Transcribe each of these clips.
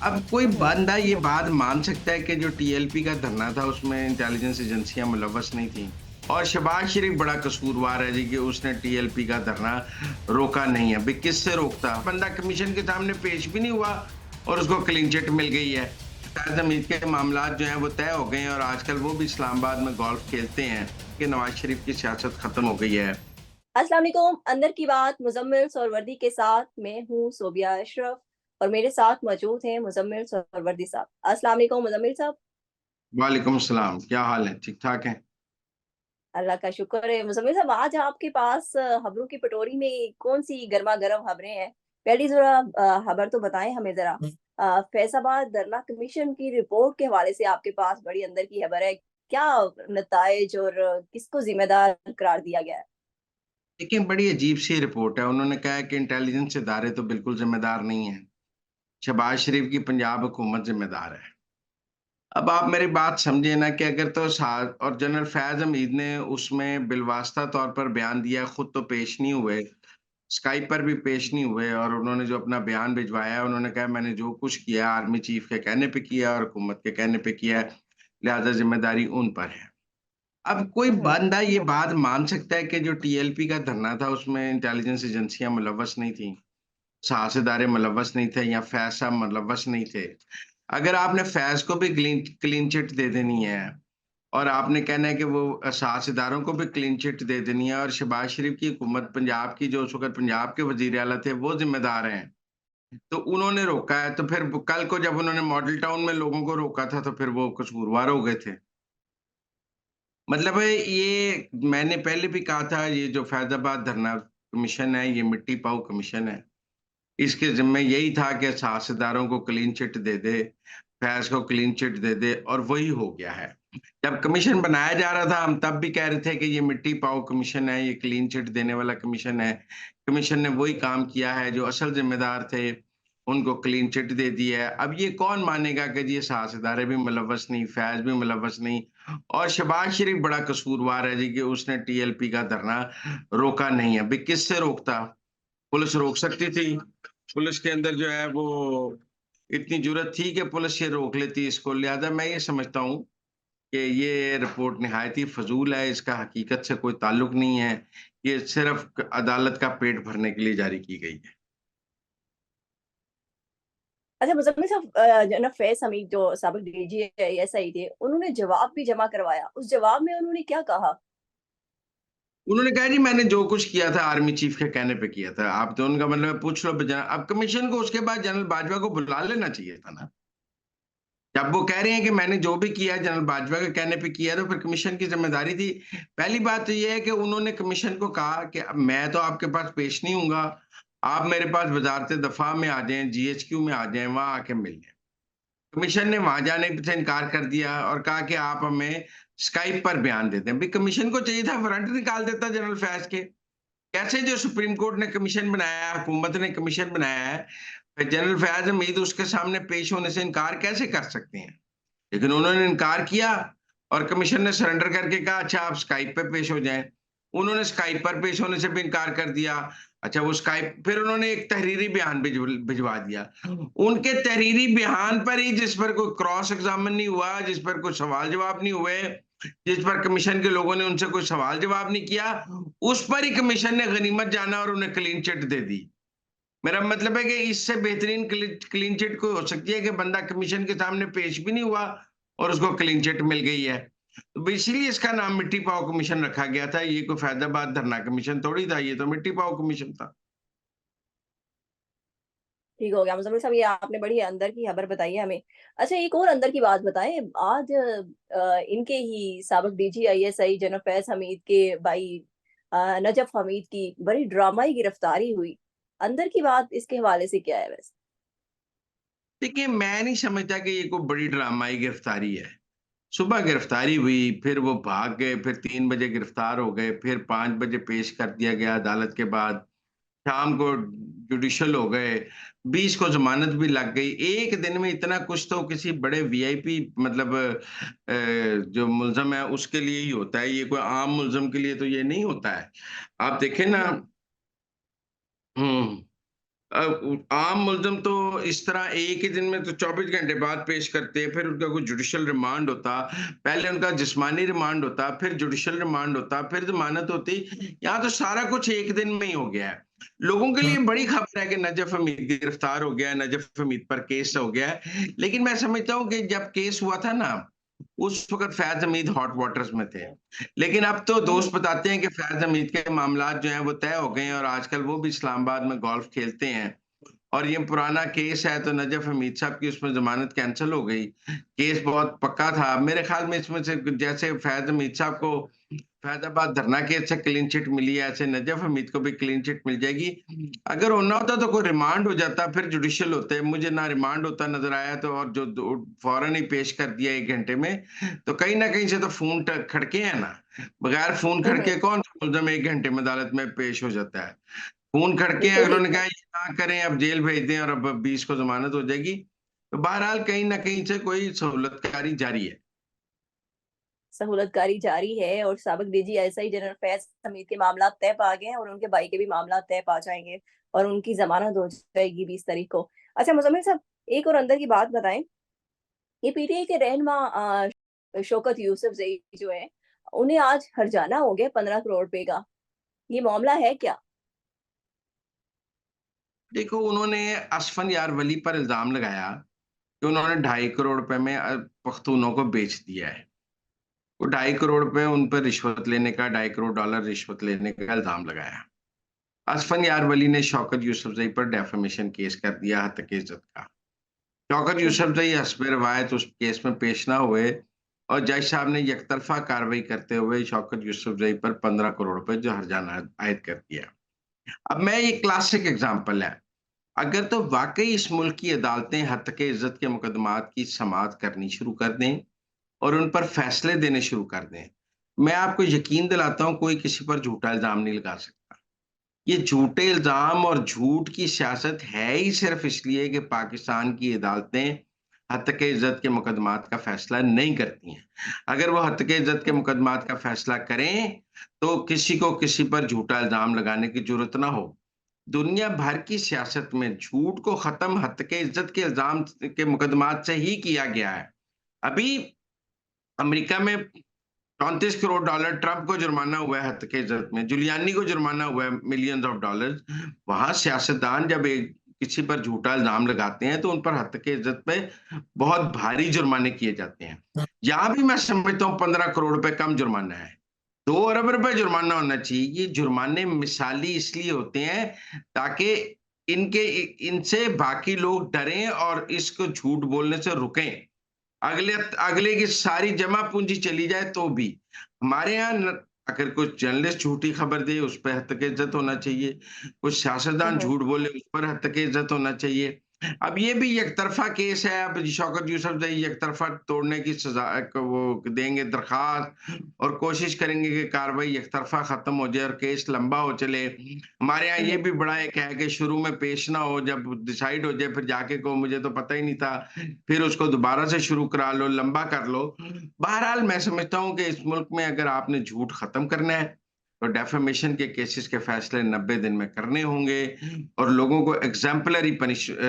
अब कोई हम्म। बंदा ये बात मान सकता है कि जो टीएलपी का धरना था उसमें इंटेलिजेंस एजेंसियां मुलव्वस नहीं थी। और शहबाज शरीफ बड़ा कसूरवार है जी कि उसने टीएलपी का धरना रोका नहीं है। भाई किससे रोकता? बंदा कमीशन के सामने पेश भी नहीं हुआ और उसको क्लीन चिट मिल गई है। फैज हमीद के मामला जो हैं वो तय हो गए हैं और आजकल वो भी इस्लामाबाद में गोल्फ खेलते हैं कि नवाज शरीफ की सियासत खत्म हो गई है। अस्सलाम वालेकुम। अंदर की बात मुजम्मिल सोहरवर्दी के साथ मैं हूँ सोबिया अशरफ और मेरे साथ मौजूद हैं मुजम्मिल सोहरवर्दी साहब। अस्सलाम वालेकुम मुजम्मिल साहब। वालेकुम सलाम, क्या हाल है? ठीक ठाक है? अल्लाह का शुक्र है। मुजम्मिल साहब, आज आपके पास खबरों की पटोरी में कौन सी गर्मा गर्म खबरें हैं? पहली जरा खबर तो बताएं हमें जरा। फैसलाबाद धरना कमीशन की रिपोर्ट के हवाले से आपके पास बड़ी अंदर की खबर है। क्या नताइज और किसको जिम्मेदार करार दिया गया है? लेकिन बड़ी अजीब सी रिपोर्ट है। उन्होंने कहा है कि इंटेलिजेंस इदारे तो बिल्कुल जिम्मेदार नहीं है, शहबाज शरीफ की पंजाब हुकूमत जिम्मेदार है। अब आप मेरी बात समझे ना कि अगर तो और जनरल फैज हमीद ने उसमें बिलवास्ता तौर पर बयान दिया, खुद तो पेश नहीं हुए, स्काइप पर भी पेश नहीं हुए और उन्होंने जो अपना बयान भिजवाया है उन्होंने कहा मैंने जो कुछ किया आर्मी चीफ के कहने पे किया और हुकूमत के कहने पे किया है, लिहाजा जिम्मेदारी उन पर है। अब कोई हम्म। बंदा ये बात मान सकता है कि जो टीएलपी का धरना था उसमें इंटेलिजेंस एजेंसियां मुलव्वस नहीं थी, साहसीदारे मुलव्वस नहीं थे या फैज साहब मुलव्वस नहीं थे। अगर आपने फैज को भी क्लीन क्लीन चिट दे देनी है और आपने कहना है कि वो साहसीदारों को भी क्लीन चिट दे देनी है और शहबाज शरीफ की हुकूमत पंजाब की जो उस वक्त पंजाब के वजीर आला थे वो जिम्मेदार हैं, तो उन्होंने रोका है, तो फिर कल को जब उन्होंने मॉडल टाउन में लोगों को रोका था तो फिर वो कसूरवार हो गए थे। मतलब है ये, मैंने पहले भी कहा था ये जो फैजाबाद धरना कमीशन है ये मिट्टी पाऊ कमीशन है। इसके ज़िम्मे यही था कि साहसीदारों को क्लीन चिट दे दे, फैज़ को क्लीन चिट दे दे और वही हो गया है। जब कमीशन बनाया जा रहा था हम तब भी कह रहे थे कि ये मिट्टी पाओ कमीशन है, ये क्लीन चिट देने वाला कमीशन है। कमीशन ने वही काम किया है, जो असल ज़िम्मेदार थे, उनको क्लीन चिट दे दी है। अब ये कौन मानेगा कि जी ये साहसीदारे भी मुलव्वस नहीं, फैज़ भी मुलव्वस नहीं और शहबाज शरीफ बड़ा कसूरवार है जी कि उसने टीएलपी का धरना रोका नहीं है। भई किससे रोकता? पुलिस रोक सकती थी। पुलिस के अंदर जो है वो इतनी जुर्रत थी कि पुलिस ये रोक लेती इसको। लिहाजा मैं ये समझता हूँ कि ये रिपोर्ट निहायत ही फ़ज़ूल है, इसका हकीकत से कोई ताल्लुक नहीं है। ये सिर्फ़ अदालत का पेट भरने के लिए जारी की गई है। अच्छा मुजम्मिल साहब, जो ना फैज हमीद जो साबिक डीजी एएसआई थे, उन्होंने जवाब भी जमा करवाया। उस जवाब में उन्होंने क्या कहा? उन्होंने कहा जी मैंने जो कुछ किया था आर्मी चीफ़ के कहने पे किया था। आप तो उनका मतलब है पूछ लो अब कमीशन को उसके बाद जनरल बाजवा को बुला लेना चाहिए था ना। जब वो कह रहे हैं कि मैंने जो भी किया है जनरल बाजवा के कहने पे किया है, तो फिर कमीशन की ज़िम्मेदारी थी। पहली बात तो ये है कि उन्होंने कमीशन को कहा कि अब मैं तो आपके पास पेश नहीं होऊँगा, आप मेरे पास वज़ारत दफ़ा में आ जाएँ, जीएचक्यू में आ जाएँ, वहाँ आके मिल लें। कमीशन ने वहाँ जाने से इनकार कर दिया और कहा कि आप हमें स्काइप पर बयान दे दें। भई कमीशन को चाहिए था वारंट निकाल देता जनरल फैज़ के। कैसे जो सुप्रीम कोर्ट ने कमीशन बनाया है, हुकूमत ने कमीशन बनाया है, जनरल फैज़ हमीद उसके सामने पेश होने से इनकार कैसे कर सकते हैं? लेकिन उन्होंने इनकार किया और कमीशन ने सरेंडर करके कहा अच्छा आप स्काइप पे पेश हो जाएँ। उन्होंने स्काइप पर पेश होने से भी इनकार कर दिया। अच्छा वो स्काइप फिर उन्होंने एक तहरीरी बयान भिजवा दिया। उनके तहरीरी बयान पर ही जिस पर कोई क्रॉस एग्ज़ामिन नहीं हुआ, जिस पर कोई सवाल-जवाब नहीं हुए, जिस पर कमीशन के लोगों ने उनसे कोई सवाल-जवाब नहीं किया, उस पर ही कमीशन ने गनीमत जाना और उन्हें क्लीन चिट दे दी। मेरा मतलब है कि इससे बेहतरीन क्लीन चिट कोई हो सकती है कि बंदा कमीशन के सामने पेश भी नहीं हुआ और उसको क्लीन चिट मिल गई है। तो इसीलिए इसका नाम मिट्टी पाओ कमीशन रखा गया था। ये कोई फैजाबाद धरना कमीशन थोड़ी था, ये तो मिट्टी पाओ कमीशन था। ठीक हो गया मुजम्मिल साहब, ये आपने बड़ी अंदर की खबर बताई है हमें। अच्छा, एक और अंदर की बात बताएं। आज इनके ही साबिक DG ISI general Faiz Hamid के भाई नजफ हमीद की बड़ी ड्रामाई गिरफ्तारी हुई। अंदर की बात इसके हवाले से क्या है वैसे? देखिए, मैं नहीं समझता कि ये कोई बड़ी ड्रामाई गिरफ्तारी है। सुबह गिरफ्तारी हुई, फिर वो भाग गए, फिर 3 बजे गिरफ्तार हो गए, फिर 5 बजे पेश कर दिया गया अदालत के बाद। शाम को जुडिशल हो गए, 20 को ज़मानत भी लग गई। एक दिन में इतना कुछ तो किसी बड़े वीआईपी मतलब जो मुल्ज़म है उसके लिए ही होता है, ये कोई आम मुल्ज़म के लिए तो ये नहीं होता है। आप देखें ना। हम्म। हुँ। आम मुल्ज़िम तो इस तरह एक ही दिन में तो 24 घंटे बाद पेश करते हैं, फिर उनका कोई जुडिशियल रिमांड होता, पहले उनका जिस्मानी रिमांड होता, फिर जुडिशियल रिमांड होता, फिर ज़मानत होती। यहाँ तो सारा कुछ एक दिन में ही हो गया है। लोगों के लिए बड़ी खबर है कि नजफ़ हमीद गिरफ्तार हो गया है, नजफ़ हमीद पर केस हो गया है। लेकिन मैं समझता हूँ कि जब केस हुआ था ना, उस वक़्त फैज़ हमीद हॉट वाटर्स में थे। लेकिन अब तो दोस्त बताते हैं कि फैज़ हमीद के मामलात जो हैं वो तय हो गए हैं और आजकल वो भी इस्लामाबाद में गोल्फ खेलते हैं। और ये पुराना केस है तो नजफ़ हमीद साहब की उसमें ज़मानत कैंसल हो गई। केस बहुत पक्का था। मेरे ख़्याल में इसमें से जैसे फैज़ हमीद साहब को फैज़ाबाद धरना केस से क्लीन चिट मिली है, ऐसे नजफ़ हमीद को भी क्लीन चिट मिल जाएगी। अगर होना होता तो कोई रिमांड हो जाता, फिर जुडिशियल होते। मुझे ना रिमांड होता नज़र आया तो और जो दो फ़ौरन ही पेश कर दिया 1 घंटे में, तो कहीं न कहीं से तो फ़ोन ट खड़के हैं ना। बगैर फ़ोन हुँ, हुँ। खड़के कौन-सा मुल्ज़िम 1 घंटे में अदालत में पेश हो जाता है। खून खड़के हैं, बिल्कुल ठीक उन्होंने है। कहा ये ना करें, अब जेल भेज दें और अब 20 को ज़मानत हो जाएगी। तो बहरहाल कहीं न कहीं से कोई सहूलतकारी जारी है। सहूलतकारी जारी है और साबिक डीजी एसआई जनरल फैज़ हमीद के मामला तय पा गए हैं और उनके भाई के भी मामला तय पा जाएँगे और उनकी ज़मानत हो जाएगी 20 तारीख को। अच्छा मुज़म्मिल साहब, एक और अंदर की बात बताएँ, ये पीटीआई के रहनुमा शौकत यूसुफ़ज़ई जो हैं, उन्हें आज हर्जाना हो गया 15 करोड़ रुपए का। ये मामला है क्या? देखो, उन्होंने असफन यार वली पर इल्ज़ाम लगाया कि उन्होंने ढाई करोड़ रुपए में पख्तूनों को बेच दिया है। वो ढाई करोड़ रुपए उन पर रिश्वत लेने का, $2.5 करोड़ रिश्वत लेने का इल्ज़ाम लगाया। असफन यार वली ने शौकत यूसुफ़ज़ई पर डेफेमेशन केस कर दिया हत्या इज़्ज़त का। शौकत हुँ, हुँ। यूसुफ़ज़ई हस्ब रिवायत उस केस में पेश ना हुए और जज साहब ने एकतरफ़ा कार्रवाई करते हुए शौकत यूसुफ़ज़ई पर 15 करोड़ रुपए जो हर्जाना आयद कर दिया। अब मैं ये क्लासिक एग्ज़ाम्पल है। अगर तो वाक़ई इस मुल्क की अदालतें हत्या इज़्ज़त के मुकदमात की समाअत करनी शुरू कर दें और उन पर फ़ैसले देने शुरू कर दें, मैं आपको यकीन दिलाता हूँ कोई किसी पर झूठा इल्ज़ाम नहीं लगा सकता। ये झूठे इल्ज़ाम और झूठ की सियासत है ही सिर्फ़ इसलिए कि पाकिस्तान की अदालतें हत्या इज़्ज़त के मुकदमात का फ़ैसला नहीं करती हैं। अगर वो हत्या इज़्ज़त के हुँ, मुकदमात का फ़ैसला करें, तो किसी को किसी पर झूठा इल्ज़ाम लगाने की ज़रूरत ना हो। दुनिया भर की सियासत में झूठ को ख़त्म हत्या इज़्ज़त के इल्ज़ाम के मुकदमात से ही किया गया है। अभी अमेरिका में $34 करोड़ ट्रंप को जुर्माना हुआ है हत्या के इज़्ज़त में, जुलियानी को जुर्माना हुआ है मिलियंस ऑफ डॉलर्स। वहाँ सियासतदान जब एक किसी पर झूठा इल्ज़ाम लगाते हैं, तो उन पर हत्या के इज़्ज़त पे बहुत भारी जुर्माने किए जाते हैं। यहाँ भी मैं समझता हूँ 15 करोड़ रुपए कम जुर्माना है। 2 अरब रुपए जुर्माना होना चाहिए। ये जुर्माने मिसाली इसलिए होते हैं ताकि इनसे बाकी लोग डरें और इसको झूठ बोलने से रुकें। अगले अगले की सारी जमा पूँजी चली जाए तो भी। हमारे यहाँ न अगर कोई जर्नलिस्ट झूठी खबर दे, उस पे हद तक इज़्ज़त होना चाहिए। कोई हुँ, सियासतदान हुँ। झूठ बोले, उस पर हद तक इज़्ज़त होना चाहिए। अब ये भी एकतरफ़ा केस है, अब शौकत यूसुफ़ज़ई एकतरफ़ा तोड़ने की सज़ा क वो देंगे दरख़्वास्त और कोशिश करेंगे कि कार्रवाई एकतरफ़ा ख़त्म हो जाए और केस लंबा हो चले। हमारे यहाँ हुँ, ये हुँ। भी बड़ा एक है कि शुरू में पेश ना हो, जब डिसाइड हो जाए फिर जाके कहो मुझे तो पता ही नहीं था। फिर उसको दोबारा से शुरू करा लो, लंबा कर लो। बहरहाल मैं समझता हूँ कि इस मुल्क में अगर आपने झूठ खत्म करना है, तो डेफेमेशन के केसेस के फैसले 90 दिन में करने होंगे और लोगों को एग्ज़ेम्पलरी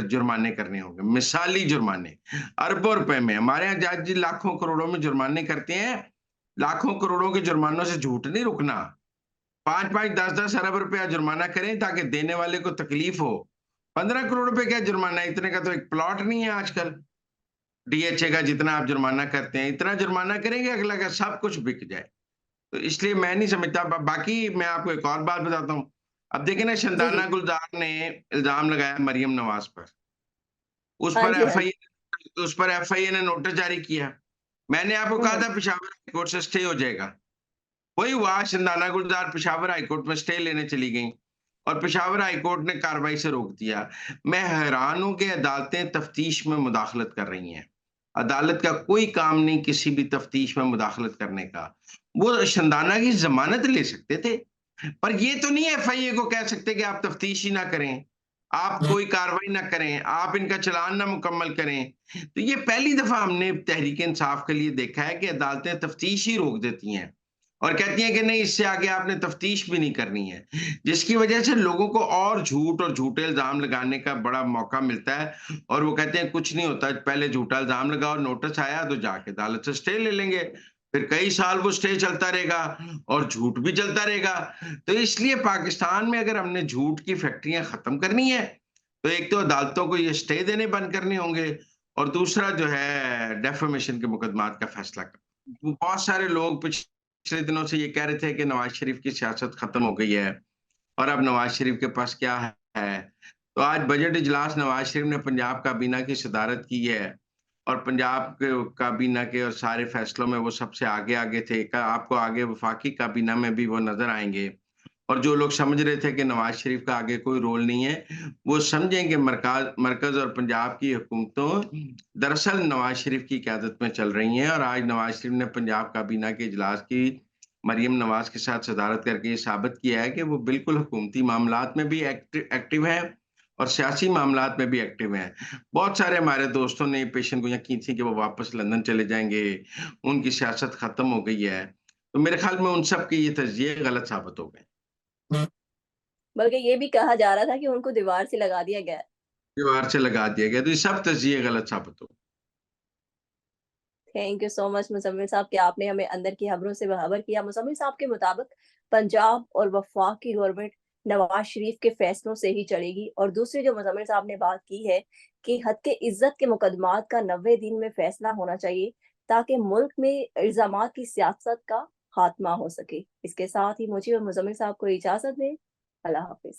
जुर्माने करने होंगे, मिसाली जुर्माने, अरबों रुपए में। हमारे यहाँ जज जी लाखों करोड़ों में जुर्माने करते हैं, लाखों करोड़ों के जुर्मानों से झूठ नहीं रुकना। 5-5, 10-10 अरब रुपया जुर्माना करें ताकि देने वाले को तकलीफ हो। 15 करोड़ रुपए क्या जुर्माना है? इतने का तो एक प्लॉट नहीं है आजकल। डीएचए का जितना आप जुर्माना करते हैं, इतना जुर्माना करेंगे अगला का सब कुछ बिक जाए। तो इसलिए मैं नहीं समझता बाकी मैं आपको एक और बात बताता हूँ। अब देखिए ना जी, शंदाना जी। गुलज़ार ने इल्ज़ाम लगाया मरियम नवाज़ पर। उस हाँ पर जी, हाँ जी। एफआईए ने नोटिस जारी किया। मैंने आपको हुँ, कहा हुँ। था पेशावर हाई कोर्ट से स्टे हो जाएगा। वही हुआ शंदाना गुलज़ार पेशावर हाई कोर्ट में स्टे लेने चली गईं और पेशावर हाई कोर्ट ने कार्रवाई से रोक दिया। मैं हैरान हूँ कि अदालतें तफ्तीश में मुदाखलत कर रही हैं। अदालत का कोई काम नहीं किसी भी तफ्तीश में मुदाखलत करने का। वो शंदाना की ज़मानत ले सकते थे, पर ये तो नहीं एफआईए को कह सकते कि आप तफ्तीश ही ना करें, आप कोई कार्रवाई ना करें, आप इनका चालान ना मुकम्मल करें। तो ये पहली दफ़ा हमने तहरीक इंसाफ के लिए देखा है कि अदालतें तफ्तीश ही रोक देती हैं। और कहती हैं कि नहीं, इससे आगे आपने तफ्तीश भी नहीं करनी है, जिसकी वजह से लोगों को और झूठ और झूठे इल्ज़ाम लगाने का बड़ा मौका मिलता है और वो कहते हैं कुछ नहीं होता, पहले झूठा इल्ज़ाम लगाओ, नोटिस आया तो जाके अदालत से स्टे ले लेंगे। फिर कई साल वो स्टे चलता रहेगा और झूठ भी चलता रहेगा। तो इसलिए पाकिस्तान में अगर हमने झूठ की फैक्ट्रियाँ खत्म करनी है, तो एक तो अदालतों को ये स्टे देने बंद करने होंगे और दूसरा जो है डेफेमेशन के मुकदमात का फैसला करना। बहुत सारे लोग पिछले दिनों से ये कह रहे थे कि नवाज़ शरीफ की सियासत खत्म हो गई है और अब नवाज़ शरीफ के पास क्या है? तो आज बजट इजलास नवाज़ शरीफ ने पंजाब काबीना की सदारत की है और पंजाब के काबीना के और सारे फैसलों में वो सबसे आगे-आगे थे। क आपको आगे वफाकी काबीना में भी वो नज़र आएँगे। और जो लोग समझ रहे थे कि नवाज़ शरीफ का आगे कोई रोल नहीं है, वो समझें कि मरकज़ और पंजाब की हुकूमतों दरअसल नवाज़ शरीफ की क़यादत में चल रही हैं और आज नवाज़ शरीफ ने पंजाब काबीना के इजलास की मरियम नवाज़ के साथ सदारत करके ये साबित किया है कि वो बिल्कुल हुकूमती मामलात में भी एक्टिव हैं और सियासी मामलात में भी एक्टिव हैं। बहुत सारे हमारे दोस्तों ने ये पेशेंगोइयाँ की थी कि वो वापस लंदन चले जाएँगे, उनकी सियासत ख़त्म हो गई है। तो मेरे ख़्याल में उन सब के ये तज़्ज़िये गलत साबित हो गए। बल्कि ये भी कहा जा रहा था कि उनको दीवार से लगा दिया गया है। दीवार से लगा दिया गया, तो ये सब तज़्ज़िये गलत साबित हो। Thank you so much Muzammil साहब कि आपने हमें अंदर की खबरों से बाखबर किया। मुज़म्मिल साहब के मुताबिक पंजाब और वफाक की गवर्नमेंट नवाज शरीफ के फैसलों से ही चलेगी और दूसरी जो मुज़म्मिल साहब ने बात की है कि हद के इज्जत के मुकदमात का 90 दिन में फैसला होना चाहिए ताकि मुल्क में इल्ज़ामात की सियासत का खात्मा हो सके। इसके साथ ही मुझे और मुज़म्मिल साहब को इजाज़त दें। अल्लाह हाफ़िज़।